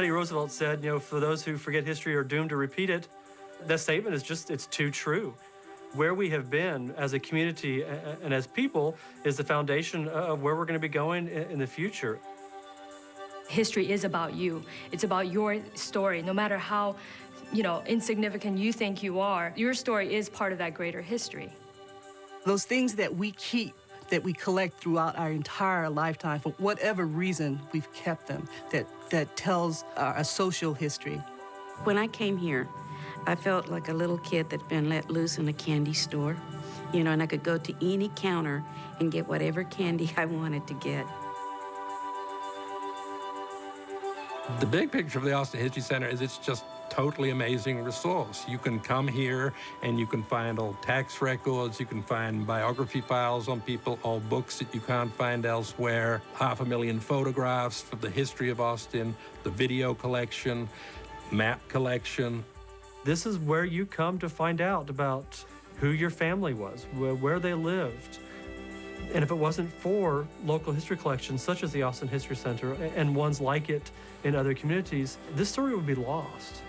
Teddy Roosevelt said, for those who forget history are doomed to repeat it. That statement is it's too true. Where we have been as a community and as people is the foundation of where we're going to be going in the future. History is about you. It's about your story. No matter how, insignificant you think you are, your story is part of that greater history. Those things that we keep, that we collect throughout our entire lifetime, for whatever reason we've kept them, that tells a social history. When I came here, I felt like a little kid that'd been let loose in a candy store, and I could go to any counter and get whatever candy I wanted to get. The big picture of the Austin History Center is it's just totally amazing resource. You can come here and you can find old tax records, you can find biography files on people, all books that you can't find elsewhere, 500,000 photographs for the history of Austin, the video collection, map collection. This is where you come to find out about who your family was, where they lived. And if it wasn't for local history collections such as the Austin History Center and ones like it in other communities, this story would be lost.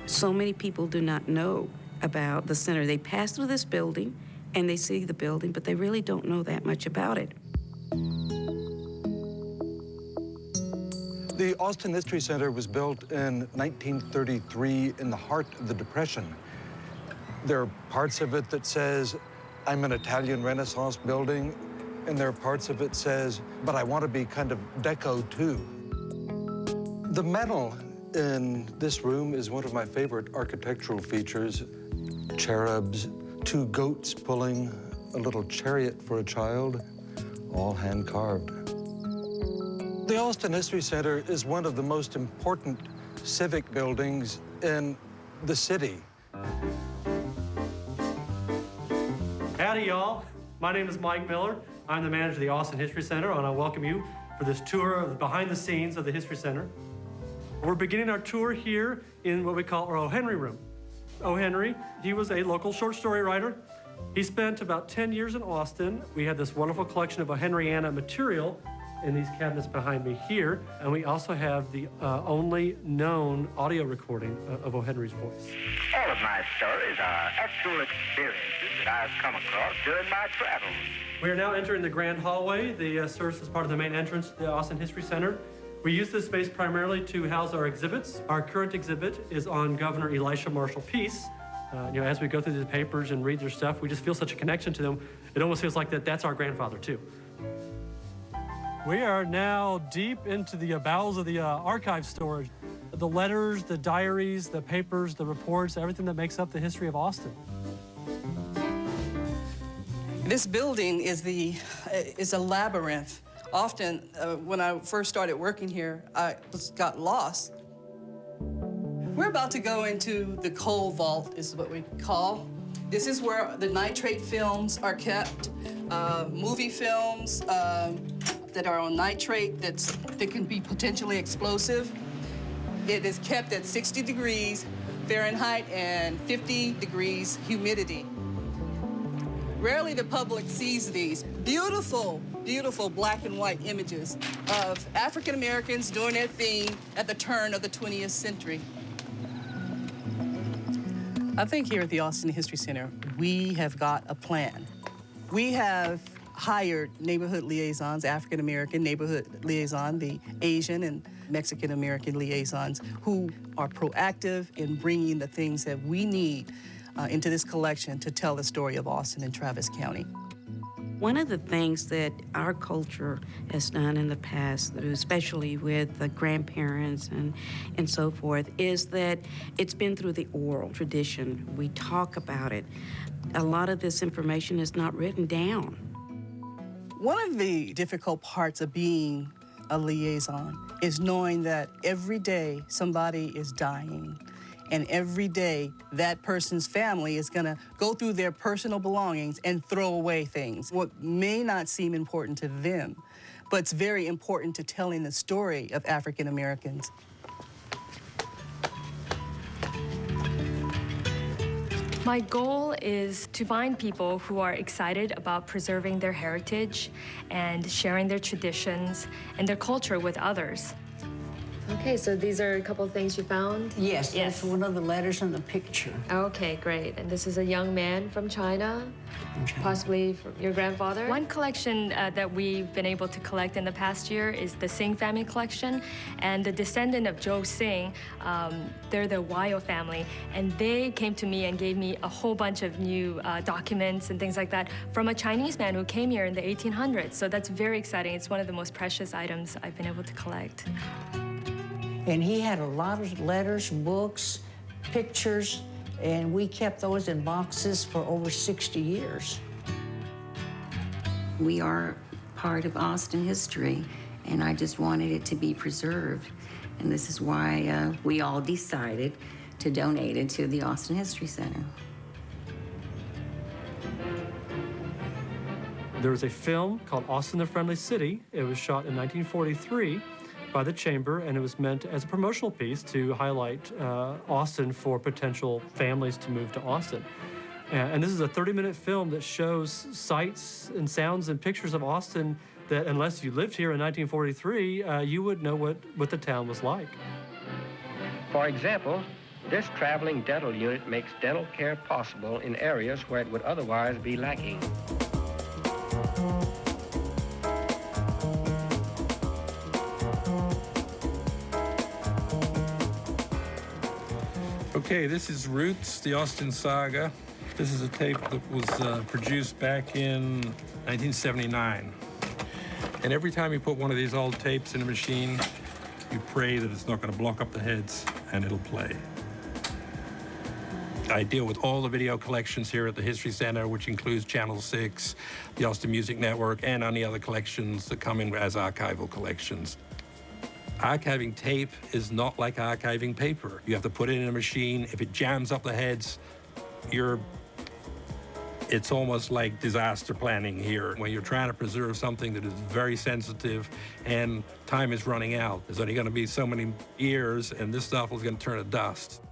So many people do not know about the center. They pass through this building and they see the building, but they really don't know that much about it. The Austin History Center was built in 1933 in the heart of the Depression. There are parts of it that says, I'm an Italian Renaissance building, and there are parts of it says, but I want to be kind of deco too. The metal in this room is one of my favorite architectural features. Cherubs, two goats pulling a little chariot for a child, all hand-carved. The Austin History Center is one of the most important civic buildings in the city. Howdy, y'all. My name is Mike Miller. I'm the manager of the Austin History Center, and I welcome you for this tour of the behind the scenes of the History Center. We're beginning our tour here in what we call our O.Henry room. O.Henry, he was a local short story writer. He spent about 10 years in Austin. We have this wonderful collection of O.Henryana material in these cabinets behind me here, and we also have the only known audio recording of O.Henry's voice. All of my stories are actual experiences that I've come across during my travels. We are now entering the grand hallway. The serves as part of the main entrance to the Austin History Center. We use this space primarily to house our exhibits. Our current exhibit is on Governor Elisha Marshall Peace. As we go through the papers and read their stuff, we just feel such a connection to them. It almost feels like that's our grandfather, too. We are now deep into the bowels of the archive storage. The letters, the diaries, the papers, the reports, everything that makes up the history of Austin. This building is a labyrinth. Often, when I first started working here, I got lost. We're about to go into the coal vault, is what we call. This is where the nitrate films are kept, movie films that are on nitrate that can be potentially explosive. It is kept at 60 degrees Fahrenheit and 50 degrees humidity. Rarely the public sees these beautiful, beautiful black and white images of African Americans doing their thing at the turn of the 20th century. I think here at the Austin History Center, we have got a plan. We have hired neighborhood liaisons, African American neighborhood liaison, the Asian and Mexican American liaisons, who are proactive in bringing the things that we need into this collection to tell the story of Austin and Travis County. One of the things that our culture has done in the past, especially with the grandparents and so forth, is that it's been through the oral tradition. We talk about it. A lot of this information is not written down. One of the difficult parts of being a liaison is knowing that every day somebody is dying, and every day that person's family is gonna go through their personal belongings and throw away things. What may not seem important to them, but it's very important to telling the story of African Americans. My goal is to find people who are excited about preserving their heritage and sharing their traditions and their culture with others. Okay, so these are a couple of things you found? Yes, Yes. that's one of the letters in the picture. Okay, great. And this is a young man from China, possibly from your grandfather. One collection that we've been able to collect in the past year is the Singh family collection. And the descendant of Zhou Singh, they're the Weil family. And they came to me and gave me a whole bunch of new documents and things like that from a Chinese man who came here in the 1800s. So that's very exciting. It's one of the most precious items I've been able to collect. And he had a lot of letters, books, pictures, and we kept those in boxes for over 60 years. We are part of Austin history, and I just wanted it to be preserved. And this is why we all decided to donate it to the Austin History Center. There was a film called Austin the Friendly City. It was shot in 1943 by the Chamber, and it was meant as a promotional piece to highlight Austin for potential families to move to Austin. And this is a 30-minute film that shows sights and sounds and pictures of Austin that, unless you lived here in 1943, you would know what the town was like. For example, this traveling dental unit makes dental care possible in areas where it would otherwise be lacking. Okay, this is Roots, the Austin Saga. This is a tape that was produced back in 1979. And every time you put one of these old tapes in a machine, you pray that it's not going to block up the heads, and it'll play. I deal with all the video collections here at the History Center, which includes Channel 6, the Austin Music Network, and any other collections that come in as archival collections. Archiving tape is not like archiving paper. You have to put it in a machine. If it jams up the heads, it's almost like disaster planning here. When you're trying to preserve something that is very sensitive and time is running out. There's only going to be so many years, and this stuff is going to turn to dust.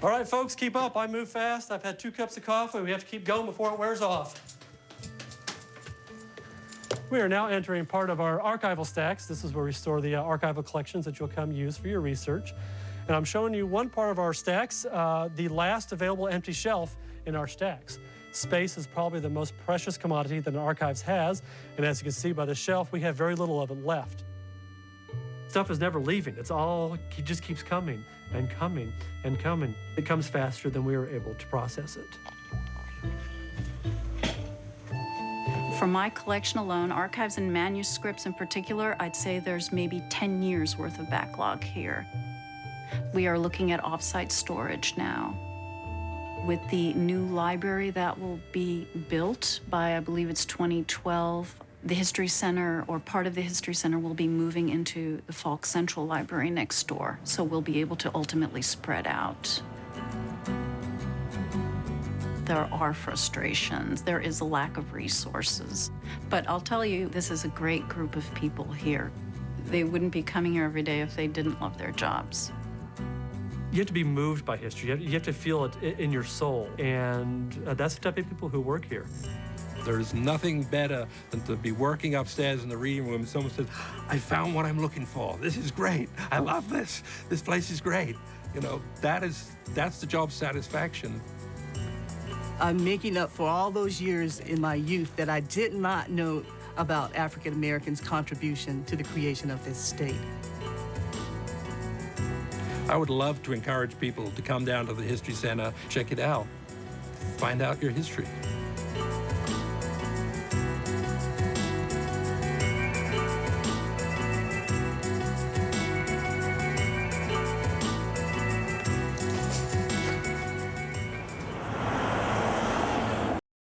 All right, folks, keep up. I move fast. I've had 2 cups of coffee. We have to keep going before it wears off. We are now entering part of our archival stacks. This is where we store the archival collections that you'll come use for your research. And I'm showing you one part of our stacks, the last available empty shelf in our stacks. Space is probably the most precious commodity that an archives has. And as you can see by the shelf, we have very little of it left. Stuff is never leaving. It just keeps coming and coming and coming. It comes faster than we are able to process it. For my collection alone, archives and manuscripts in particular, I'd say there's maybe 10 years worth of backlog here. We are looking at off-site storage now. With the new library that will be built by, I believe it's 2012, the History Center, or part of the History Center, will be moving into the Falk Central Library next door, so we'll be able to ultimately spread out. There are frustrations. There is a lack of resources. But I'll tell you, this is a great group of people here. They wouldn't be coming here every day if they didn't love their jobs. You have to be moved by history. You have to feel it in your soul. And that's the type of people who work here. There's nothing better than to be working upstairs in the reading room and someone says, I found what I'm looking for. This is great. I love this. This place is great. You know, that's the job satisfaction. I'm making up for all those years in my youth that I did not know about African Americans' contribution to the creation of this state. I would love to encourage people to come down to the History Center, check it out, find out your history.